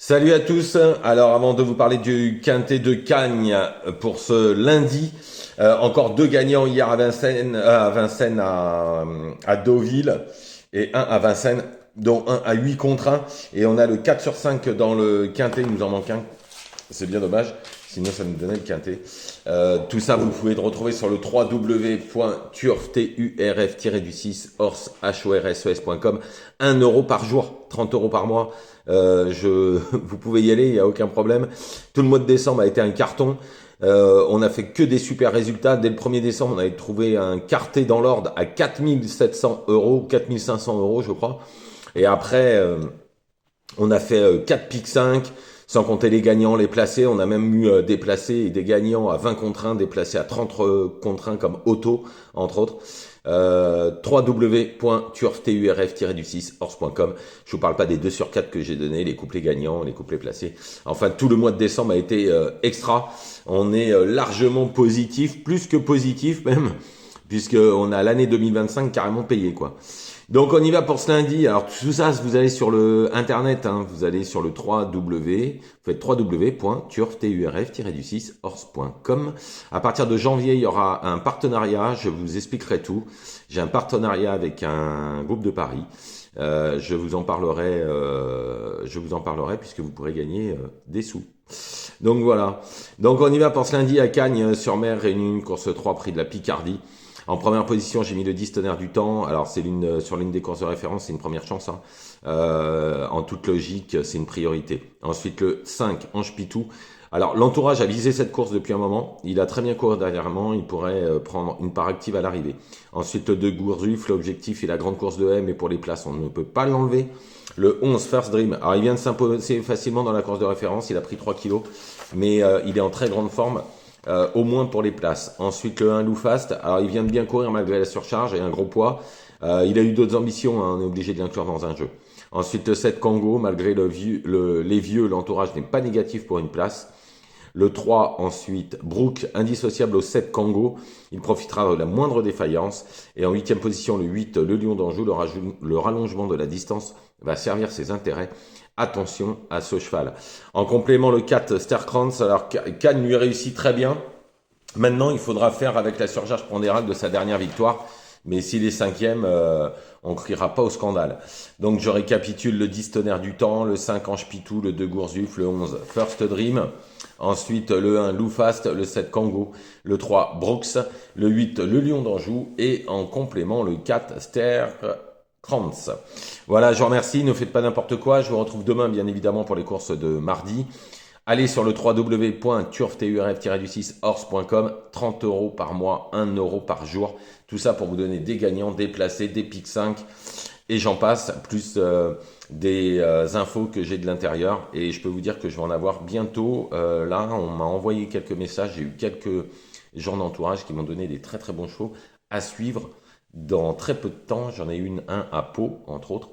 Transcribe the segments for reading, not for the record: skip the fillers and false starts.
Salut à tous. Alors avant de vous parler du quintet de Cagnes pour ce lundi, encore deux gagnants hier à Deauville et un à Vincennes, dont un à 8 contre 1. Et on a le 4 sur 5 dans le quintet, il nous en manque un. C'est bien dommage, sinon ça nous donnait le quintet. Tout ça, vous pouvez le retrouver sur le www.turf-du6 horses.com. 1 euro par jour, 30 euros par mois. Vous pouvez y aller, il n'y a aucun problème. Tout le mois de décembre a été un carton. On a fait que des super résultats. Dès le 1er décembre, on avait trouvé un quartet dans l'ordre à 4700 euros, 4500 euros, je crois. Et après, on a fait 4 piques 5, sans compter les gagnants, les placés. On a même eu des placés et des gagnants à 20 contre 1, des placés à 30 contre 1 comme Auto, entre autres. www.turf-du6 horse.com. Je vous parle pas des 2 sur 4 que j'ai donné, les couplets gagnants, les couplets placés. Enfin, tout le mois de décembre a été extra. On est largement positif, plus que positif même, puisqu'on a l'année 2025 carrément payé, quoi. Donc on y va pour ce lundi. Alors tout ça, vous allez sur le internet, hein, vous allez sur le 3W, vous faites www.turf-du6 horse.com. À partir de janvier, il y aura un partenariat, je vous expliquerai tout. J'ai un partenariat avec un groupe de paris. Je vous en parlerai puisque vous pourrez gagner des sous. Donc voilà. Donc on y va pour ce lundi à Cagnes sur Mer, réunion une course 3 prix de la Picardie. En première position, j'ai mis le 10 Tonnerre du Temps. Alors, c'est sur l'une des courses de référence, c'est une première chance, hein. En toute logique, c'est une priorité. Ensuite, le 5, Ange Pitou. Alors, l'entourage a visé cette course depuis un moment. Il a très bien couru dernièrement. Il pourrait prendre une part active à l'arrivée. Ensuite, le 2, Gourzuf. L'objectif est la grande course de haie, mais pour les places, on ne peut pas l'enlever. Le 11, First Dream. Alors, il vient de s'imposer facilement dans la course de référence. Il a pris 3 kilos, mais il est en très grande forme. Au moins pour les places. Ensuite, le 1 Lou Fast. Alors, il vient de bien courir malgré la surcharge et un gros poids. Il a eu d'autres ambitions, hein, on est obligé de l'inclure dans un jeu. Ensuite, le 7 Kango. Malgré les vieux, l'entourage n'est pas négatif pour une place. Le 3, ensuite, Brook, indissociable au 7 Kango. Il profitera de la moindre défaillance. Et en 8e position, le 8, le Lion d'Anjou. Le rallongement de la distance va servir ses intérêts. Attention à ce cheval. En complément, le 4, Sterkrantz. Alors, Cannes lui réussit très bien. Maintenant, il faudra faire avec la surcharge pondérale de sa dernière victoire. Mais s'il est 5e, on ne criera pas au scandale. Donc, je récapitule le 10 Tonnerre du Temps, le 5 Ange Pitou, le 2 Gourzuf, le 11 First Dream. Ensuite, le 1 Lou Fast, le 7 Kango, le 3 Brooks, le 8 le Lion d'Anjou et en complément le 4 Krantz. Voilà, je vous remercie, ne faites pas n'importe quoi. Je vous retrouve demain, bien évidemment, pour les courses de mardi. Allez sur le www.turf-du6 horse.com, 30 euros par mois, 1 euro par jour. Tout ça pour vous donner des gagnants, des placés, des piques 5 et j'en passe, plus des infos que j'ai de l'intérieur. Et je peux vous dire que je vais en avoir bientôt. Là, on m'a envoyé quelques messages, j'ai eu quelques gens d'entourage qui m'ont donné des très très bons chevaux à suivre. Dans très peu de temps, j'en ai eu un à Pau, entre autres,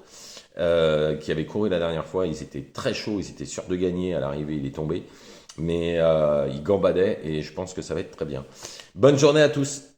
qui avait couru la dernière fois. Ils étaient très chauds, ils étaient sûrs de gagner. À l'arrivée, il est tombé. Mais ils gambadaient et je pense que ça va être très bien. Bonne journée à tous.